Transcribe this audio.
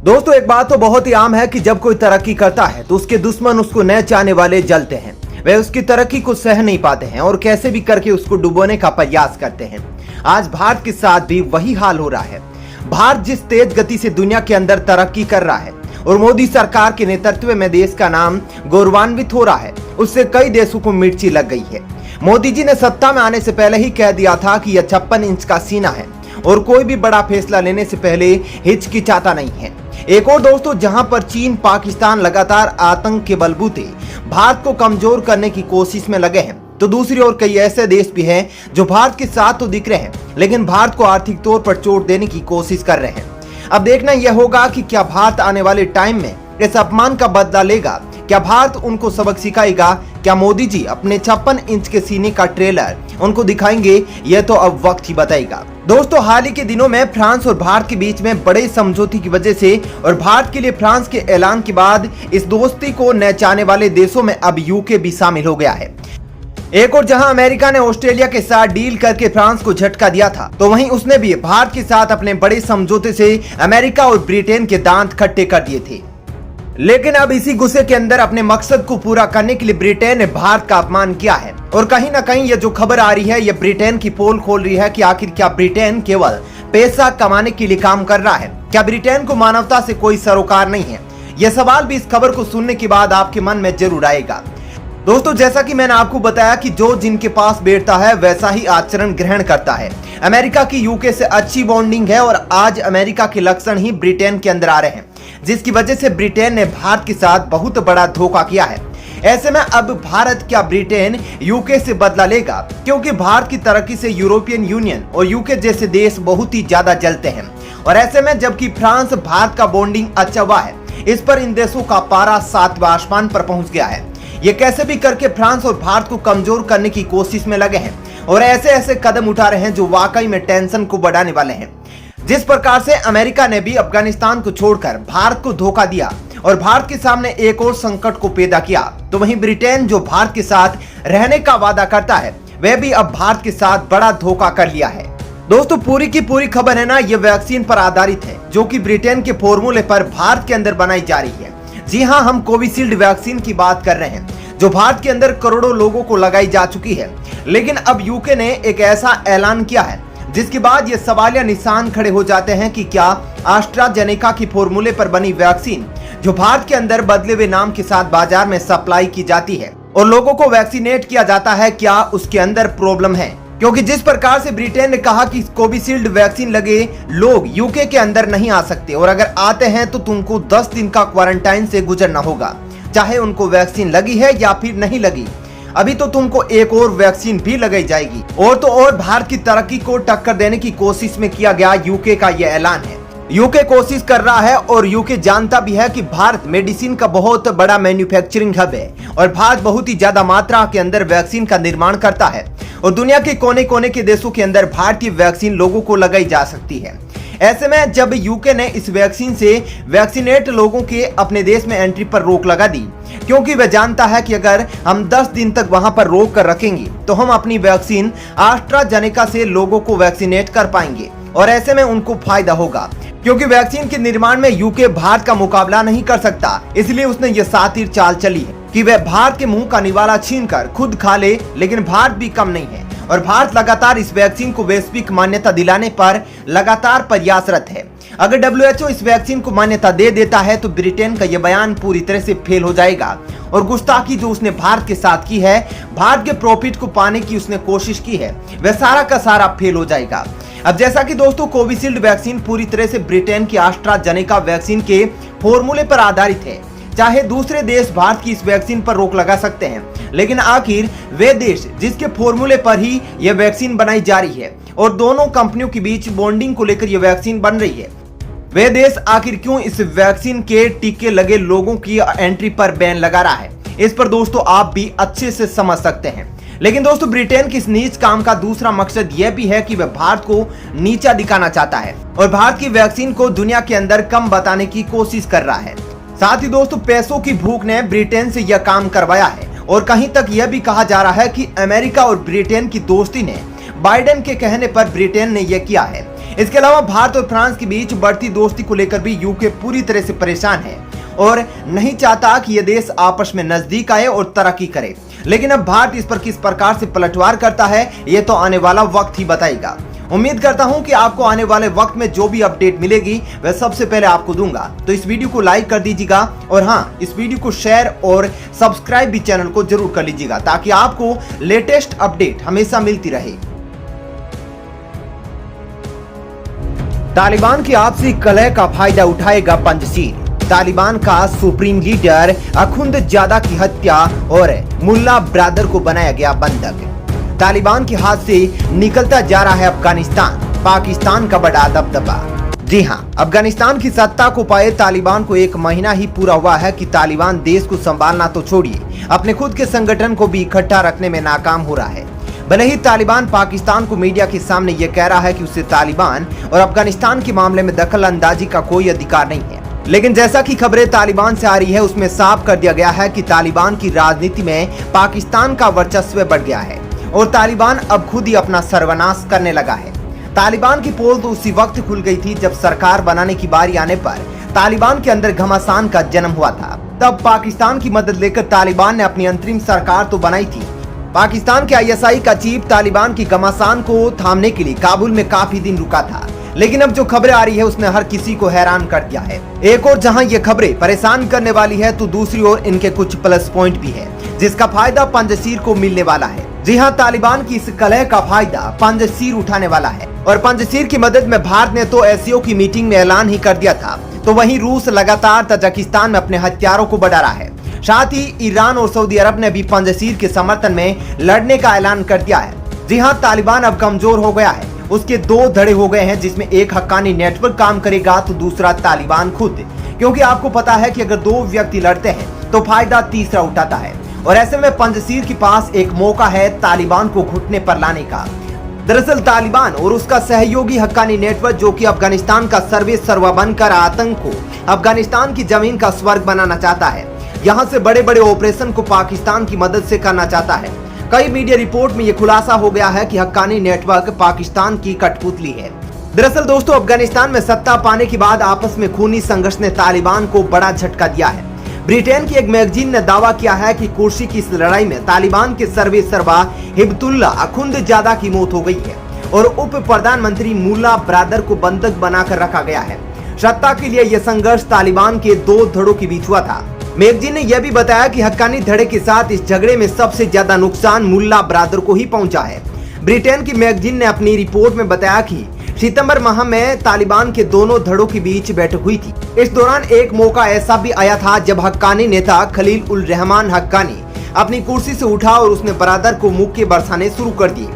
दोस्तों एक बात तो बहुत ही आम है कि जब कोई तरक्की करता है तो उसके दुश्मन उसको न चाहने वाले जलते हैं। वे उसकी तरक्की को सह नहीं पाते हैं और कैसे भी करके उसको डुबोने का प्रयास करते हैं। आज भारत के साथ भी वही हाल हो रहा है। भारत जिस तेज गति से दुनिया के अंदर तरक्की कर रहा है और मोदी सरकार के नेतृत्व में देश का नाम गौरवान्वित हो रहा है, उससे कई देशों को मिर्ची लग गई है। मोदी जी ने सत्ता में आने से पहले ही कह दिया था कि यह 56 इंच का सीना है और कोई भी बड़ा फैसला लेने से पहले हिचकिचाता नहीं है। एक और दोस्तों, जहां पर चीन पाकिस्तान लगातार आतंक के बलबूते भारत को कमजोर करने की कोशिश में लगे हैं, तो दूसरी ओर कई ऐसे देश भी हैं जो भारत के साथ तो दिख रहे हैं लेकिन भारत को आर्थिक तौर पर चोट देने की कोशिश कर रहे हैं। अब देखना यह होगा कि क्या भारत आने वाले टाइम में इस अपमान का बदला लेगा, क्या भारत उनको सबक सिखाएगा, क्या मोदी जी अपने 56 इंच के सीने का ट्रेलर उनको दिखाएंगे, यह तो अब वक्त ही बताएगा। दोस्तों हाल ही के दिनों में फ्रांस और भारत के बीच में बड़े समझौते की वजह से और भारत के लिए फ्रांस के ऐलान के बाद इस दोस्ती को न चाहने वाले देशों में अब यूके भी शामिल हो गया है। एक और जहां अमेरिका ने ऑस्ट्रेलिया के साथ डील करके फ्रांस को झटका दिया था, तो वहीं उसने भी भारत के साथ अपने बड़े समझौते से अमेरिका और ब्रिटेन के दांत खट्टे कर दिए थे। लेकिन अब इसी गुस्से के अंदर अपने मकसद को पूरा करने के लिए ब्रिटेन ने भारत का अपमान किया है और कहीं ना कहीं ये जो खबर आ रही है ये ब्रिटेन की पोल खोल रही है कि आखिर क्या ब्रिटेन केवल पैसा कमाने के लिए काम कर रहा है, क्या ब्रिटेन को मानवता से कोई सरोकार नहीं है। यह सवाल भी इस खबर को सुनने के बाद आपके मन में जरूर आएगा। दोस्तों जैसा कि मैंने आपको बताया कि जो जिनके पास बैठता है वैसा ही आचरण ग्रहण करता है। अमेरिका की यूके से अच्छी बॉन्डिंग है और आज अमेरिका के लक्षण ही ब्रिटेन के अंदर आ रहे हैं, जिसकी वजह से ब्रिटेन ने भारत के साथ बहुत बड़ा धोखा किया है। ऐसे में अब भारत क्या ब्रिटेन यूके से बदला लेगा, क्योंकि भारत की तरक्की से यूरोपियन यूनियन और यूके जैसे देश बहुत ही ज्यादा जलते हैं। और ऐसे में जबकि फ्रांस भारत का बॉन्डिंग अच्छा हुआ है, इस पर इन देशों का पारा 7वें आसमान पर पहुंच गया है। ये कैसे भी करके फ्रांस और भारत को कमजोर करने की कोशिश में लगे हैं और ऐसे ऐसे कदम उठा रहे हैं जो वाकई में टेंशन को बढ़ाने वाले हैं। जिस प्रकार से अमेरिका ने भी अफगानिस्तान को छोड़कर भारत को धोखा दिया और भारत के सामने एक और संकट को पैदा किया, तो वहीं ब्रिटेन जो भारत के साथ रहने का वादा करता है वह भी अब भारत के साथ बड़ा धोखा कर लिया है। दोस्तों पूरी की पूरी खबर है ना, ये वैक्सीन पर आधारित है जो कि ब्रिटेन के फॉर्मूले पर भारत के अंदर बनाई जा रही है। जी हाँ, हम कोविशील्ड वैक्सीन की बात कर रहे हैं जो भारत के अंदर करोड़ों लोगों को लगाई जा चुकी है। लेकिन अब यूके ने एक ऐसा ऐलान किया है जिसके बाद ये सवालिया निशान खड़े हो जाते हैं कि क्या एस्ट्राजेनेका की फॉर्मूले पर बनी वैक्सीन जो भारत के अंदर बदले हुए नाम के साथ बाजार में सप्लाई की जाती है और लोगों को वैक्सीनेट किया जाता है, क्या उसके अंदर प्रॉब्लम है। क्योंकि जिस प्रकार से ब्रिटेन ने कहा कि कोविशील्ड वैक्सीन लगे लोग यूके के अंदर नहीं आ सकते और अगर आते हैं तो तुमको 10 दिन का क्वारंटाइन से गुजरना होगा, चाहे उनको वैक्सीन लगी है या फिर नहीं लगी। अभी तो तुमको एक और वैक्सीन भी लगाई जाएगी। और तो और भारत की तरक्की को टक्कर देने की कोशिश में किया गया यूके का यह ऐलान है। यूके कोशिश कर रहा है और यूके जानता भी है कि भारत मेडिसिन का बहुत बड़ा मैन्युफैक्चरिंग हब है और भारत बहुत ही ज्यादा मात्रा के अंदर वैक्सीन का निर्माण करता है और दुनिया के कोने कोने के देशों के अंदर भारतीय वैक्सीन लोगों को लगाई जा सकती है। ऐसे में जब यूके ने इस वैक्सीन से वैक्सीनेट लोगों के अपने देश में एंट्री पर रोक लगा दी, क्योंकि वह जानता है कि अगर हम 10 दिन तक वहां पर रोक कर रखेंगे तो हम अपनी वैक्सीन एस्ट्राजेनेका से लोगों को वैक्सीनेट कर पाएंगे और ऐसे में उनको फायदा होगा। क्योंकि वैक्सीन के निर्माण में यूके भारत का मुकाबला नहीं कर सकता, इसलिए उसने ये शातिर चाल चली है कि वह भारत के मुंह का निवाला छीनकर खुद खा ले। लेकिन भारत भी कम नहीं है और भारत लगातार इस वैक्सीन को वैश्विक मान्यता दिलाने पर लगातार प्रयासरत है। अगर WHO इस वैक्सीन को मान्यता दे देता है तो ब्रिटेन का यह बयान पूरी तरह से फेल हो जाएगा और गुस्ताखी जो उसने भारत के साथ की है, भारत के प्रॉफिट को पाने की उसने कोशिश की है, वह सारा का सारा फेल हो जाएगा। अब जैसा कि दोस्तों कोविशील्ड वैक्सीन पूरी तरह से ब्रिटेन की एस्ट्राजेनेका वैक्सीन के फॉर्मूले पर आधारित है, चाहे दूसरे देश भारत की इस वैक्सीन पर रोक लगा सकते हैं, लेकिन आखिर वे देश जिसके फॉर्मूले पर ही यह वैक्सीन बनाई जा रही है और दोनों कंपनियों के बीच बॉन्डिंग को लेकर यह वैक्सीन बन रही है, वे देश आखिर क्यों इस वैक्सीन के टीके लगे लोगों की एंट्री पर बैन लगा रहा है, इस पर दोस्तों आप भी अच्छे से समझ सकते हैं। लेकिन दोस्तों ब्रिटेन की इस नीच काम का दूसरा मकसद यह भी है कि वह भारत को नीचा दिखाना चाहता है और भारत की वैक्सीन को दुनिया के अंदर कम बताने की कोशिश कर रहा है। साथ ही दोस्तों पैसों की भूख ने ब्रिटेन से यह काम करवाया है और कहीं तक यह भी कहा जा रहा है कि अमेरिका और ब्रिटेन की दोस्ती ने बाइडेन के कहने पर ब्रिटेन ने यह किया है। इसके अलावा भारत और फ्रांस के बीच बढ़ती दोस्ती को लेकर भी यूके पूरी तरह से परेशान है और नहीं चाहता कि ये देश आपस में नजदीक आए और तरक्की करे। लेकिन अब भारत इस पर किस प्रकार से पलटवार करता है ये तो आने वाला वक्त ही बताएगा। उम्मीद करता हूं कि आपको आने वाले वक्त में जो भी अपडेट मिलेगी वह सबसे पहले आपको दूंगा। तो इस वीडियो को लाइक कर दीजिएगा और हाँ, इस वीडियो को शेयर और सब्सक्राइब भी चैनल को जरूर कर लीजिएगा ताकि आपको लेटेस्ट अपडेट हमेशा मिलती रहे। तालिबान की आपसी कलह का फायदा उठाएगा पंजशीर। तालिबान का सुप्रीम लीडर अखुंदजादा की हत्या और मुल्ला ब्रादर को बनाया गया बंधक। तालिबान के हाथ से निकलता जा रहा है अफगानिस्तान, पाकिस्तान का बड़ा दबदबा। जी हां, अफगानिस्तान की सत्ता को पाए तालिबान को 1 महीना ही पूरा हुआ है कि तालिबान देश को संभालना तो छोड़िए, अपने खुद के संगठन को भी इकट्ठा रखने में नाकाम हो रहा है। भले ही तालिबान पाकिस्तान को मीडिया के सामने यह कह रहा है कि उसे तालिबान और अफगानिस्तान के मामले में दखल अंदाजी का कोई अधिकार नहीं है, लेकिन जैसा कि खबरें तालिबान से आ रही है उसमें साफ कर दिया गया है कि तालिबान की राजनीति में पाकिस्तान का वर्चस्व बढ़ गया है और तालिबान अब खुद ही अपना सर्वनाश करने लगा है। तालिबान की पोल तो उसी वक्त खुल गई थी जब सरकार बनाने की बारी आने पर तालिबान के अंदर घमासान का जन्म हुआ था। तब पाकिस्तान की मदद लेकर तालिबान ने अपनी अंतरिम सरकार तो बनाई थी। पाकिस्तान के ISI का चीफ तालिबान की घमासान को थामने के लिए काबुल में काफी दिन रुका था, लेकिन अब जो खबरें आ रही है उसने हर किसी को हैरान कर दिया है। एक और जहां ये खबरें परेशान करने वाली है तो दूसरी ओर इनके कुछ प्लस पॉइंट भी है जिसका फायदा पंजशीर को मिलने वाला है। जी हां, तालिबान की इस कलह का फायदा पंजशीर उठाने वाला है और पंजशीर की मदद में भारत ने तो SCO की मीटिंग में ऐलान ही कर दिया था, तो वहीं रूस लगातार तजाकिस्तान में अपने हथियारों को बढ़ा रहा है। साथ ही ईरान और सऊदी अरब ने भी पंजशीर के समर्थन में लड़ने का ऐलान कर दिया है। जी हां, तालिबान अब कमजोर हो गया है, उसके 2 धड़े हो गए हैं जिसमें एक हक्कानी नेटवर्क काम करेगा तो दूसरा तालिबान खुद, क्योंकि आपको पता है कि अगर 2 व्यक्ति लड़ते हैं तो फायदा तीसरा उठाता है और ऐसे में पंजशीर के पास एक मौका है तालिबान को घुटने पर लाने का। दरअसल तालिबान और उसका सहयोगी हक्कानी नेटवर्क जो कि अफगानिस्तान का सर्वे सर्वा बनकर आतंक को अफगानिस्तान की जमीन का स्वर्ग बनाना चाहता है, यहाँ से बड़े बड़े ऑपरेशन को पाकिस्तान की मदद से करना चाहता है। कई मीडिया रिपोर्ट में यह खुलासा हो गया है कि हक्कानी नेटवर्क पाकिस्तान की कठपुतली है। दरअसल दोस्तों, अफगानिस्तान में सत्ता पाने के बाद आपस में खूनी संघर्ष ने तालिबान को बड़ा झटका दिया है। ब्रिटेन की एक मैगजीन ने दावा किया है कि कुर्सी की इस लड़ाई में तालिबान के सर्वे सर्वा हिब्बतुल्लाह अखुंदजादा की मौत हो गई है और उप प्रधानमंत्री मुल्ला ब्रादर को बंधक बनाकर रखा गया है। सत्ता के लिए यह संघर्ष तालिबान के 2 धड़ों के बीच हुआ था। मैगजीन ने यह भी बताया कि हक्कानी धड़े के साथ इस झगड़े में सबसे ज्यादा नुकसान मुल्ला ब्रादर को ही पहुंचा है। ब्रिटेन की मैगजीन ने अपनी रिपोर्ट में बताया कि सितंबर माह में तालिबान के दोनों धड़ों के बीच बैठक हुई थी। इस दौरान एक मौका ऐसा भी आया था जब हक्कानी नेता खलील उल रहमान हक्कानी अपनी कुर्सी से उठा और उसने ब्रादर को मुक्के बरसाने शुरू कर दिए।